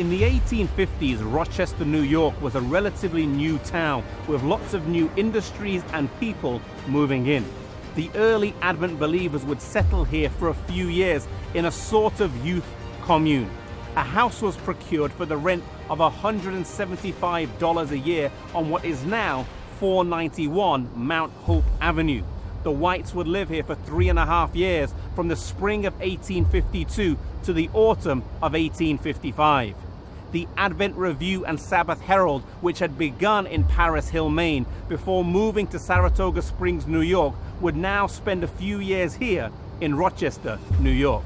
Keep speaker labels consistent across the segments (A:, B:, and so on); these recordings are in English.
A: In the 1850s, Rochester, New York was a relatively new town with lots of new industries and people moving in. The early Advent believers would settle here for a few years in a sort of youth commune. A house was procured for the rent of $175 a year on what is now 491 Mount Hope Avenue. The Whites would live here for 3.5 years, from the spring of 1852 to the autumn of 1855. The Advent Review and Sabbath Herald, which had begun in Paris Hill, Maine, before moving to Saratoga Springs, New York, would now spend a few years here in Rochester, New York.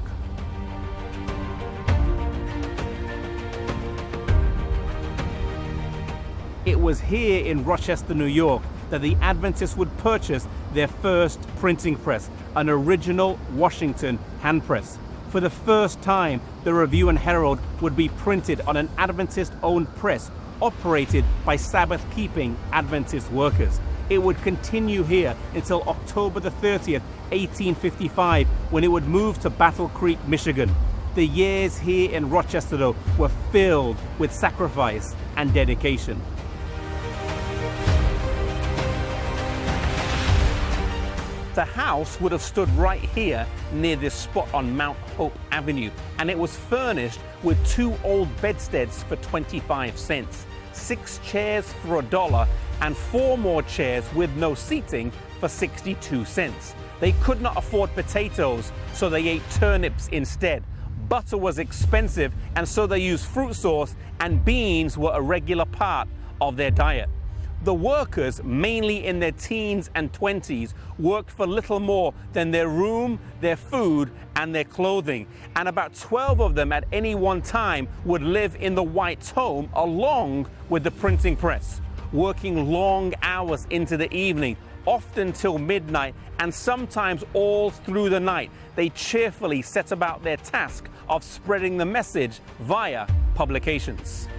A: It was here in Rochester, New York, that the Adventists would purchase their first printing press, an original Washington hand press. For the first time, the Review and Herald would be printed on an Adventist-owned press operated by Sabbath-keeping Adventist workers. It would continue here until October the 30th, 1855, when it would move to Battle Creek, Michigan. The years here in Rochester, though, were filled with sacrifice and dedication. The house would have stood right here near this spot on Mount Hope Avenue, and it was furnished with 2 old bedsteads for 25 cents, 6 chairs for $1, and 4 more chairs with no seating for 62 cents. They could not afford potatoes, so they ate turnips instead. Butter was expensive, and so they used fruit sauce, and beans were a regular part of their diet. The workers, mainly in their teens and 20s, worked for little more than their room, their food, and their clothing. And about 12 of them at any one time would live in the Whites' home along with the printing press, working long hours into the evening, often till midnight, and sometimes all through the night. They cheerfully set about their task of spreading the message via publications.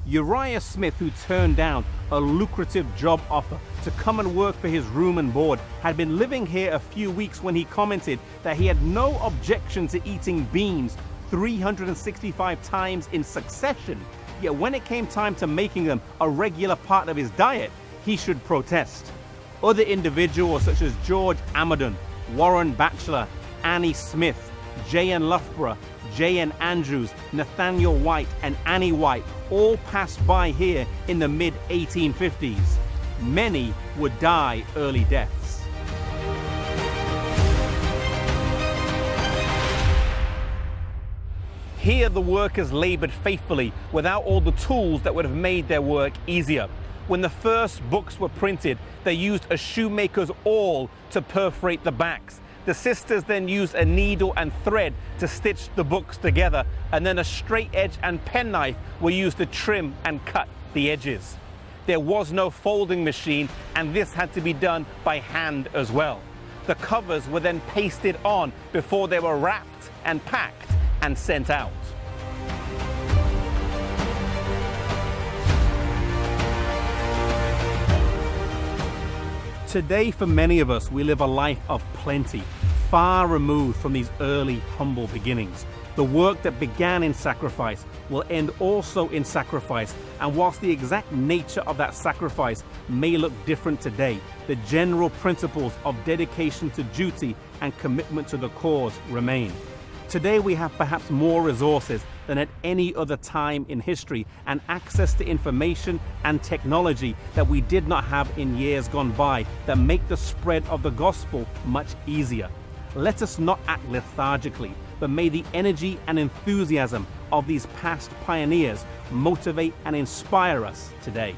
A: Uriah Smith, who turned down a lucrative job offer to come and work for his room and board, had been living here a few weeks when he commented that he had no objection to eating beans 365 times in succession, yet when it came time to making them a regular part of his diet, he should protest. Other individuals such as George Amadon, Warren Batchelor, Annie Smith, J.N. Loughborough, J.N. Andrews, Nathaniel White, and Annie White all passed by here in the mid-1850s. Many would die early deaths. Here the workers labored faithfully without all the tools that would have made their work easier. When the first books were printed, they used a shoemaker's awl to perforate the backs. The sisters then used a needle and thread to stitch the books together, and then a straight edge and penknife were used to trim and cut the edges. There was no folding machine, and this had to be done by hand as well. The covers were then pasted on before they were wrapped and packed and sent out. Today, for many of us, we live a life of plenty, far removed from these early, humble beginnings. The work that began in sacrifice will end also in sacrifice, and whilst the exact nature of that sacrifice may look different today, the general principles of dedication to duty and commitment to the cause remain. Today we have perhaps more resources than at any other time in history, and access to information and technology that we did not have in years gone by, that make the spread of the gospel much easier. Let us not act lethargically, but may the energy and enthusiasm of these past pioneers motivate and inspire us today.